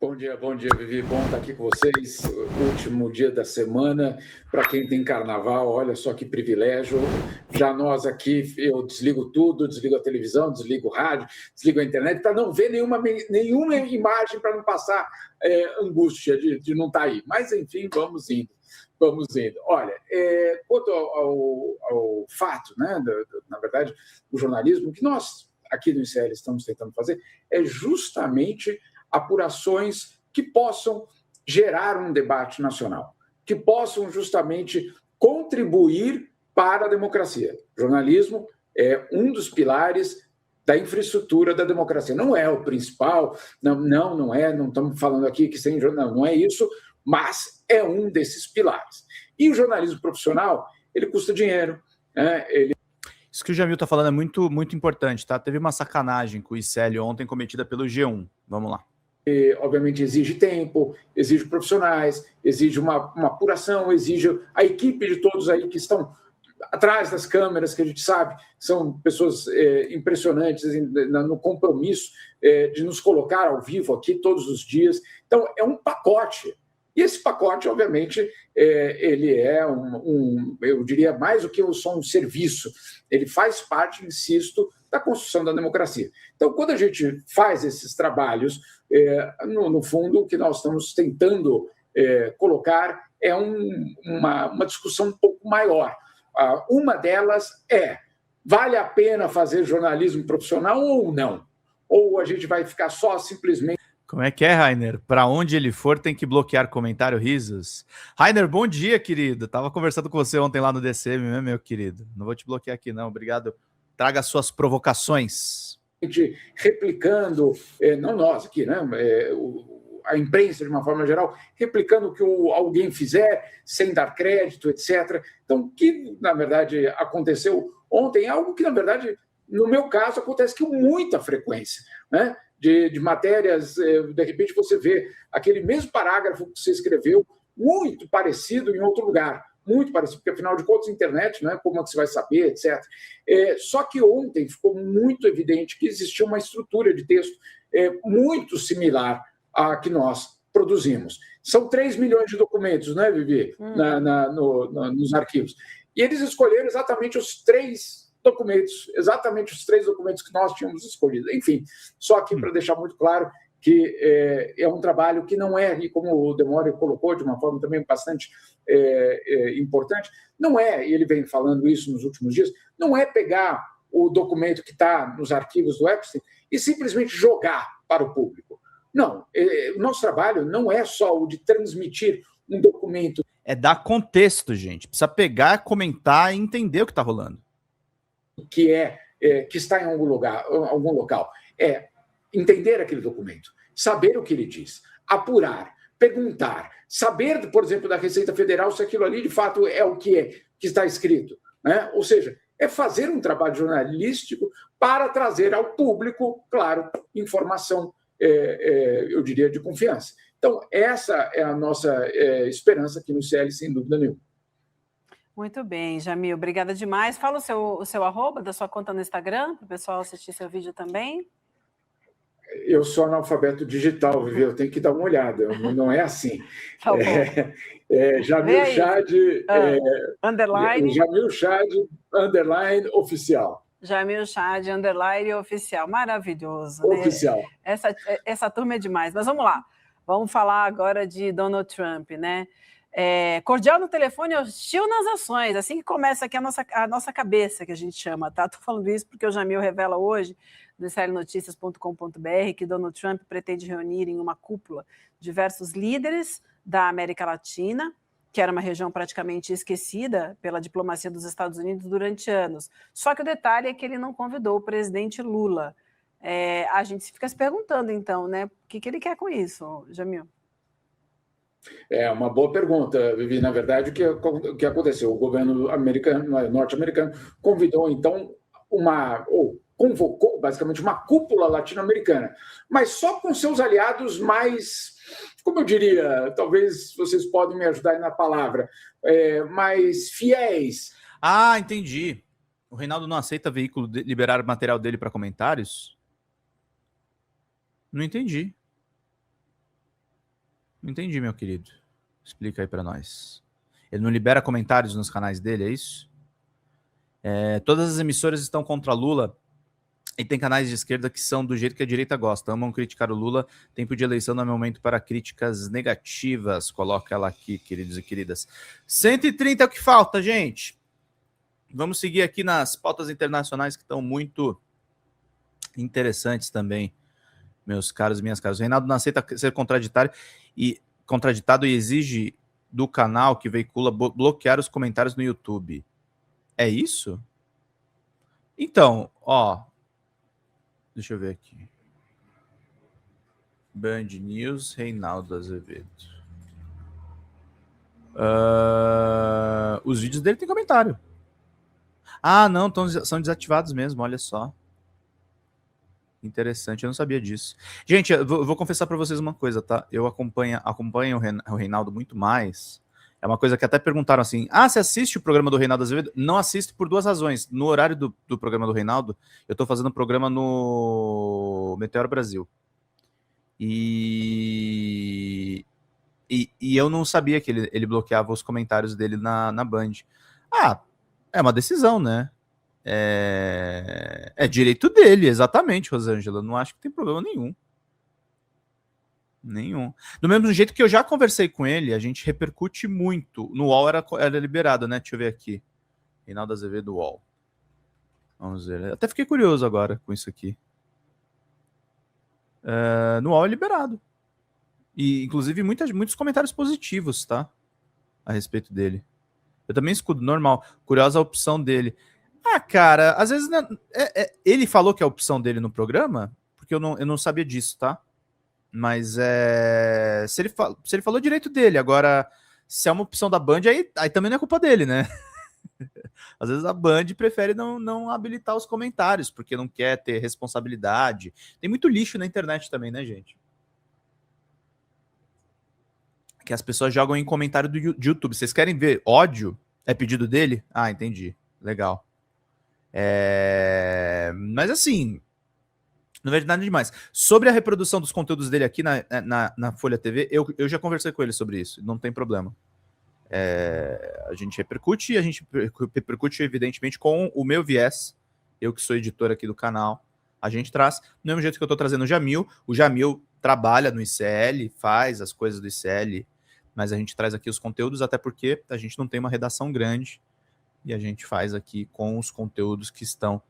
Bom dia, Vivi. Bom estar aqui com vocês. Último dia da semana. Para quem tem carnaval, olha só que privilégio. Já nós aqui, eu desligo tudo, desligo a televisão, desligo o rádio, desligo a internet, para não ver nenhuma imagem, para não passar angústia de não estar aí. Mas, enfim, vamos indo. Olha, quanto ao fato, né, na verdade, o jornalismo, que nós aqui no ICL estamos tentando fazer, é justamente apurações que possam gerar um debate nacional, que possam justamente contribuir para a democracia. O jornalismo é um dos pilares da infraestrutura da democracia. Não é o principal, não estamos falando aqui que sem jornal, não é isso, mas é um desses pilares. E o jornalismo profissional, ele custa dinheiro, né? Isso que o Jamil está falando é muito, muito importante, tá? Teve uma sacanagem com o ICL ontem cometida pelo G1. Vamos lá. Obviamente exige tempo, exige profissionais, exige uma apuração, exige a equipe de todos aí que estão atrás das câmeras, que a gente sabe são pessoas impressionantes no compromisso de nos colocar ao vivo aqui todos os dias. Então, é um pacote. E esse pacote, obviamente, ele é eu diria, mais do que só um serviço. Ele faz parte, insisto, da construção da democracia. Então, quando a gente faz esses trabalhos, no fundo, o que nós estamos tentando colocar é uma discussão um pouco maior. Uma delas vale a pena fazer jornalismo profissional ou não? Ou a gente vai ficar só simplesmente... Como é que é, Rainer? Para onde ele for, tem que bloquear comentário, risos. Rainer, bom dia, querido. Tava conversando com você ontem lá no DCM, né, meu querido? Não vou te bloquear aqui, não. Obrigado. Traga suas provocações. Replicando, não nós aqui, né? A imprensa, de uma forma geral, replicando o que alguém fizer, sem dar crédito, etc. Então, o que, na verdade, aconteceu ontem é algo que, na verdade, no meu caso, acontece com muita frequência, né? De matérias, de repente você vê aquele mesmo parágrafo que você escreveu, muito parecido em outro lugar, muito parecido, porque afinal de contas, internet, né, como é que você vai saber, etc. Só que ontem ficou muito evidente que existia uma estrutura de texto muito similar à que nós produzimos. São 3 milhões de documentos, né, Vivi, nos arquivos. E eles escolheram exatamente os três documentos que nós tínhamos escolhido. Enfim, só aqui para deixar muito claro que é um trabalho que não é, e como o Demório colocou de uma forma também bastante importante, não é, e ele vem falando isso nos últimos dias, não é pegar o documento que está nos arquivos do Epstein e simplesmente jogar para o público. Não, o nosso trabalho não é só o de transmitir um documento. É dar contexto, gente. Precisa pegar, comentar e entender o que está rolando. Que está em algum local. É entender aquele documento, saber o que ele diz, apurar, perguntar, saber, por exemplo, da Receita Federal se aquilo ali de fato é o que está escrito, né? Ou seja, é fazer um trabalho jornalístico para trazer ao público, claro, informação, eu diria, de confiança. Então, essa é a nossa esperança aqui no CL, sem dúvida nenhuma. Muito bem, Jamil, obrigada demais. Fala o seu arroba da sua conta no Instagram, para o pessoal assistir seu vídeo também. Eu sou analfabeto digital, Vivi, eu tenho que dar uma olhada, não é assim. Tá bom. Jamil Chad, underline. Jamil Chad, underline, oficial. Jamil Chad, underline, oficial. Maravilhoso. Oficial. Né? Essa turma é demais. Mas vamos lá. Vamos falar agora de Donald Trump, né? Cordial no telefone, hostil nas ações. Assim que começa aqui a nossa cabeça, que a gente chama, tá? Tô falando isso porque o Jamil revela hoje, no iclnoticias.com.br, que Donald Trump pretende reunir em uma cúpula diversos líderes da América Latina, que era uma região praticamente esquecida pela diplomacia dos Estados Unidos durante anos. Só que o detalhe é que ele não convidou o presidente Lula. A gente fica se perguntando, então, né? O que ele quer com isso, Jamil? É uma boa pergunta, Vivi. Na verdade, o que aconteceu? O governo norte-americano convidou, então, convocou, basicamente, uma cúpula latino-americana, mas só com seus aliados mais, como eu diria, talvez vocês podem me ajudar aí na palavra, mais fiéis. Ah, entendi. O Reinaldo não aceita veículo liberar material dele para comentários? Não entendi. Não entendi, meu querido. Explica aí para nós. Ele não libera comentários nos canais dele, é isso? Todas as emissoras estão contra Lula e tem canais de esquerda que são do jeito que a direita gosta. Amam criticar o Lula. Tempo de eleição não é momento para críticas negativas. Coloca ela aqui, queridos e queridas. 130 é o que falta, gente. Vamos seguir aqui nas pautas internacionais que estão muito interessantes também, meus caros e minhas caras. O Reinaldo não aceita ser contraditado e exige do canal que veicula bloquear os comentários no YouTube. É isso? Então, ó, deixa eu ver aqui. Band News, Reinaldo Azevedo. Os vídeos dele tem comentário. Ah, não, são desativados mesmo, olha só. Interessante, eu não sabia disso. Gente, eu vou confessar para vocês uma coisa, tá? Eu acompanho o Reinaldo muito mais. É uma coisa que até perguntaram assim, você assiste o programa do Reinaldo Azevedo? Não assisto por duas razões. No horário do programa do Reinaldo, eu tô fazendo um programa no Meteoro Brasil. E eu não sabia que ele bloqueava os comentários dele na Band. É uma decisão, né? É direito dele, exatamente, Rosângela. Não acho que tem problema nenhum. Nenhum. Do mesmo jeito que eu já conversei com ele, a gente repercute muito. No UOL era liberado, né? Deixa eu ver aqui. Reinaldo Azevedo UOL. Vamos ver. Até fiquei curioso agora com isso aqui. No UOL é liberado. E, inclusive, muitos comentários positivos, tá? A respeito dele. Eu também escuto, normal. Curiosa a opção dele. Cara, às vezes ele falou que é a opção dele no programa, porque eu não sabia disso, tá? Mas se ele falou direito dele, agora, se é uma opção da Band, aí também não é culpa dele, né? Às vezes a Band prefere não habilitar os comentários, porque não quer ter responsabilidade. Tem muito lixo na internet também, né, gente? Que as pessoas jogam em comentário de YouTube. Vocês querem ver ódio? É pedido dele? Entendi. Legal. Mas assim, não vejo nada demais. Sobre a reprodução dos conteúdos dele aqui na Folha TV, eu já conversei com ele sobre isso, não tem problema. A gente repercute, evidentemente com o meu viés, eu que sou editor aqui do canal, a gente traz, do mesmo jeito que eu estou trazendo o Jamil trabalha no ICL, faz as coisas do ICL, mas a gente traz aqui os conteúdos, até porque a gente não tem uma redação grande, e a gente faz aqui com os conteúdos que estão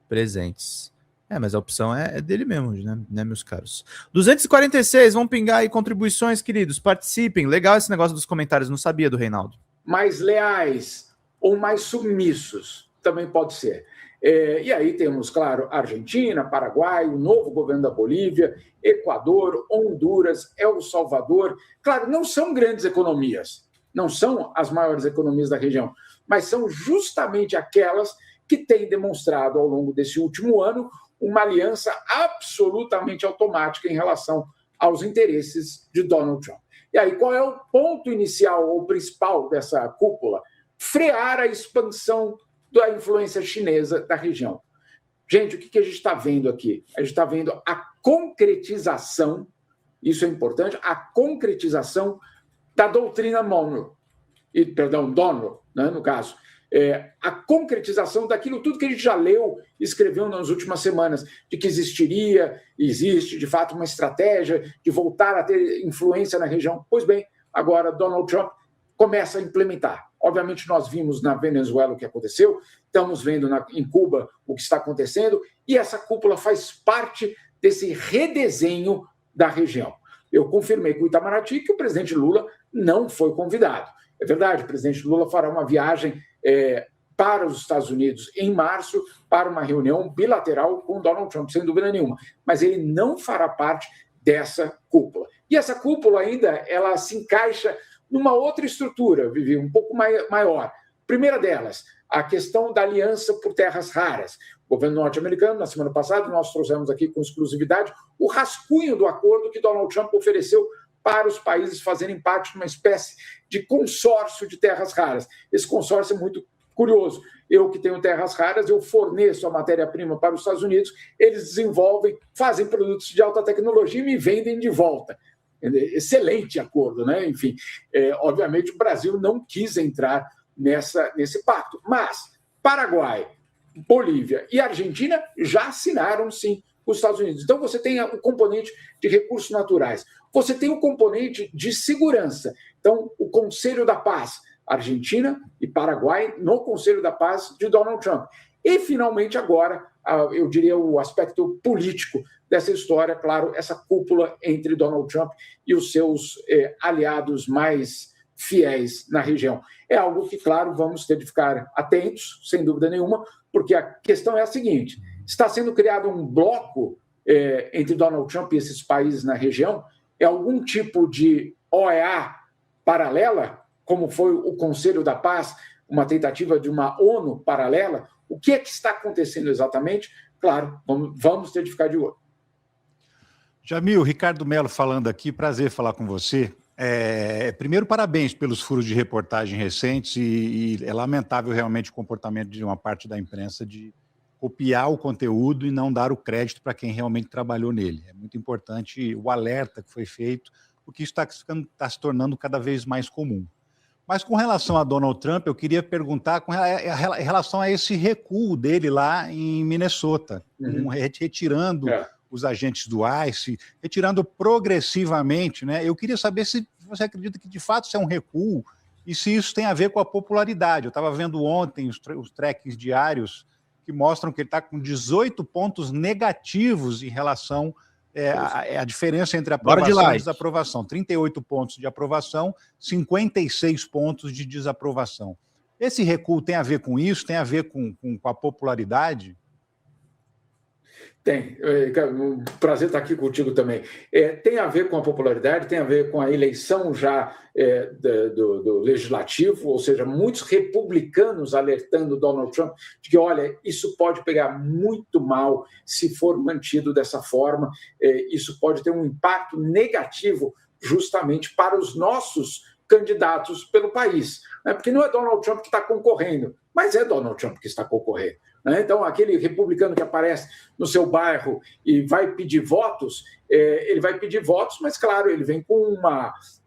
presentes. Mas a opção é dele mesmo, né, meus caros? 246, vamos pingar aí contribuições, queridos. Participem. Legal esse negócio dos comentários, não sabia do Reinaldo. Mais leais ou mais submissos, também pode ser. E aí temos, claro, Argentina, Paraguai, o novo governo da Bolívia, Equador, Honduras, El Salvador. Claro, não são grandes economias, não são as maiores economias da região, mas são justamente aquelas que têm demonstrado ao longo desse último ano uma aliança absolutamente automática em relação aos interesses de Donald Trump. E aí, qual é o ponto inicial ou principal dessa cúpula? Frear a expansão da influência chinesa da região. Gente, o que a gente está vendo aqui? A gente está vendo a concretização, isso é importante, a concretização da doutrina Monroe. Donroe, né, no caso, a concretização daquilo tudo que a gente já leu e escreveu nas últimas semanas, de que existe, de fato, uma estratégia de voltar a ter influência na região. Pois bem, agora Donald Trump começa a implementar. Obviamente, nós vimos na Venezuela o que aconteceu, estamos vendo em Cuba o que está acontecendo, e essa cúpula faz parte desse redesenho da região. Eu confirmei com o Itamaraty que o presidente Lula não foi convidado. É verdade, o presidente Lula fará uma viagem para os Estados Unidos em março, para uma reunião bilateral com Donald Trump, sem dúvida nenhuma. Mas ele não fará parte dessa cúpula. E essa cúpula ainda, ela se encaixa numa outra estrutura, Vivi, um pouco maior. Primeira delas, a questão da aliança por terras raras. O governo norte-americano, na semana passada, nós trouxemos aqui com exclusividade o rascunho do acordo que Donald Trump ofereceu para os países fazerem parte de uma espécie de consórcio de terras raras. Esse consórcio é muito curioso. Eu que tenho terras raras, eu forneço a matéria-prima para os Estados Unidos, eles desenvolvem, fazem produtos de alta tecnologia e me vendem de volta. excelente acordo, né? Enfim, obviamente o Brasil não quis entrar nesse pacto, mas Paraguai, Bolívia e Argentina já assinaram, sim, os Estados Unidos. Então, você tem o componente de recursos naturais, você tem o componente de segurança. Então, o Conselho da Paz, Argentina e Paraguai, no Conselho da Paz de Donald Trump. E, finalmente, agora, eu diria o aspecto político dessa história, claro, essa cúpula entre Donald Trump e os seus aliados mais fiéis na região. É algo que, claro, vamos ter de ficar atentos, sem dúvida nenhuma, porque a questão é a seguinte: está sendo criado um bloco entre Donald Trump e esses países na região? É algum tipo de OEA paralela, como foi o Conselho da Paz, uma tentativa de uma ONU paralela? O que é que está acontecendo exatamente? Claro, vamos ter de ficar de olho. Jamil, Ricardo Mello falando aqui, prazer falar com você. Primeiro, parabéns pelos furos de reportagem recentes e é lamentável realmente o comportamento de uma parte da imprensa de copiar o conteúdo e não dar o crédito para quem realmente trabalhou nele. É muito importante o alerta que foi feito, porque isso está se tornando cada vez mais comum. Mas com relação a Donald Trump, eu queria perguntar em relação a esse recuo dele lá em Minnesota, retirando os agentes do ICE, retirando progressivamente, né? Eu queria saber se você acredita que de fato isso é um recuo e se isso tem a ver com a popularidade. Eu estava vendo ontem os trackings diários que mostram que ele está com 18 pontos negativos em relação a diferença entre aprovação e desaprovação. 38 pontos de aprovação, 56 pontos de desaprovação. Esse recuo tem a ver com isso? Tem a ver com a popularidade? Tem. Um prazer estar aqui contigo também. Tem a ver com a popularidade, tem a ver com a eleição já do legislativo, ou seja, muitos republicanos alertando Donald Trump de que, olha, isso pode pegar muito mal se for mantido dessa forma, isso pode ter um impacto negativo justamente para os nossos candidatos pelo país. Porque não é Donald Trump que está concorrendo, mas é Donald Trump que está concorrendo. Então, aquele republicano que aparece no seu bairro e vai pedir votos, ele vai pedir votos, mas, claro, ele vem com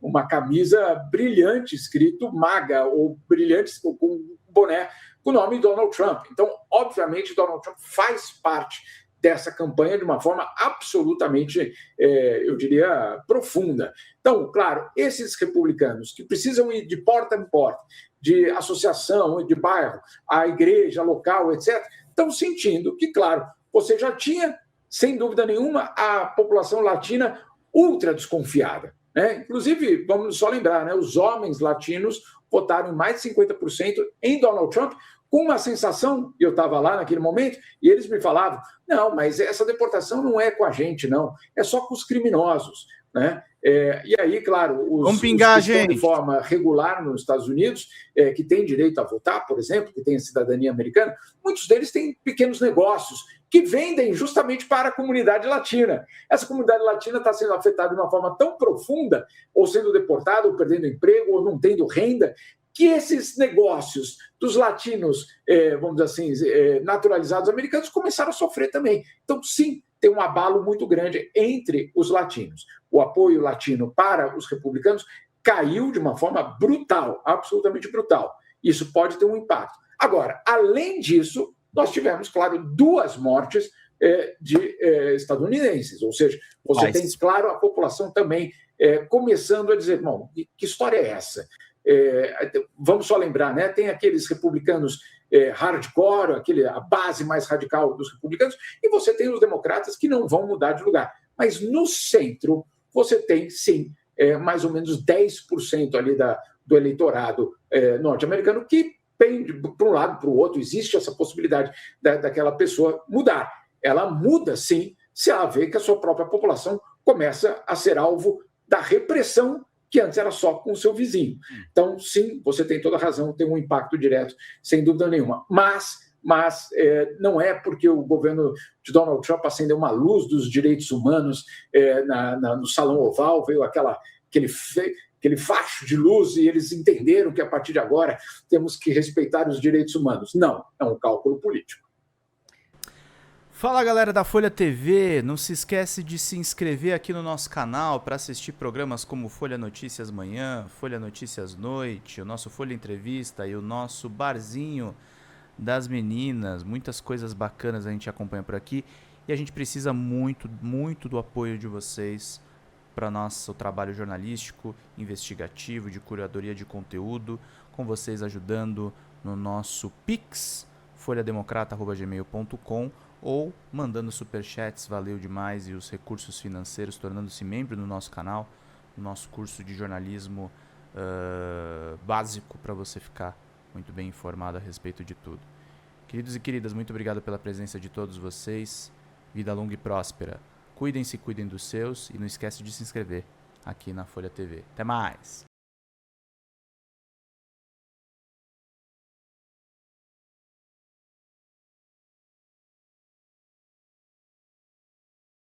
uma camisa brilhante, escrito MAGA, ou brilhante com um boné com o nome Donald Trump. Então, obviamente, Donald Trump faz parte dessa campanha de uma forma absolutamente, eu diria, profunda. Então, claro, esses republicanos que precisam ir de porta em porta, de associação, de bairro, a igreja local, etc., estão sentindo que, claro, você já tinha, sem dúvida nenhuma, a população latina ultra desconfiada. Inclusive, vamos só lembrar, os homens latinos votaram em mais de 50% em Donald Trump, com uma sensação, eu estava lá naquele momento, e eles me falavam, não, mas essa deportação não é com a gente, não, é só com os criminosos. E aí, claro, os que estão de forma regular nos Estados Unidos, que têm direito a votar, por exemplo, que têm a cidadania americana, muitos deles têm pequenos negócios que vendem justamente para a comunidade latina. Essa comunidade latina está sendo afetada de uma forma tão profunda, ou sendo deportada, ou perdendo emprego, ou não tendo renda, que esses negócios dos latinos, vamos dizer assim, naturalizados americanos, começaram a sofrer também. Então, sim, tem um abalo muito grande entre os latinos. O apoio latino para os republicanos caiu de uma forma brutal, absolutamente brutal. Isso pode ter um impacto. Agora, além disso, nós tivemos, claro, 2 mortes de estadunidenses, ou seja, você tem, claro, a população também começando a dizer, bom, que história é essa? Vamos só lembrar, tem aqueles republicanos hardcore, a base mais radical dos republicanos, e você tem os democratas que não vão mudar de lugar. Mas no centro, você tem, sim, mais ou menos 10% ali do eleitorado norte-americano que pende para um lado para o outro. Existe essa possibilidade daquela pessoa mudar. Ela muda, sim, se ela vê que a sua própria população começa a ser alvo da repressão que antes era só com o seu vizinho. Então, sim, você tem toda a razão, tem um impacto direto, sem dúvida nenhuma. Mas não é porque o governo de Donald Trump acendeu uma luz dos direitos humanos no Salão Oval, veio aquele facho de luz e eles entenderam que, a partir de agora, temos que respeitar os direitos humanos. Não, é um cálculo político. Fala galera da Folha TV, não se esquece de se inscrever aqui no nosso canal para assistir programas como Folha Notícias Manhã, Folha Notícias Noite, o nosso Folha Entrevista e o nosso Barzinho das Meninas. Muitas coisas bacanas a gente acompanha por aqui e a gente precisa muito, muito do apoio de vocês para nosso trabalho jornalístico, investigativo, de curadoria de conteúdo, com vocês ajudando no nosso Pix, folhademocrata@gmail.com, ou mandando superchats, valeu demais, e os recursos financeiros, tornando-se membro do nosso canal, no nosso curso de jornalismo básico, para você ficar muito bem informado a respeito de tudo. Queridos e queridas, muito obrigado pela presença de todos vocês. Vida longa e próspera. Cuidem-se, cuidem dos seus, e não esquece de se inscrever aqui na Folha TV. Até mais!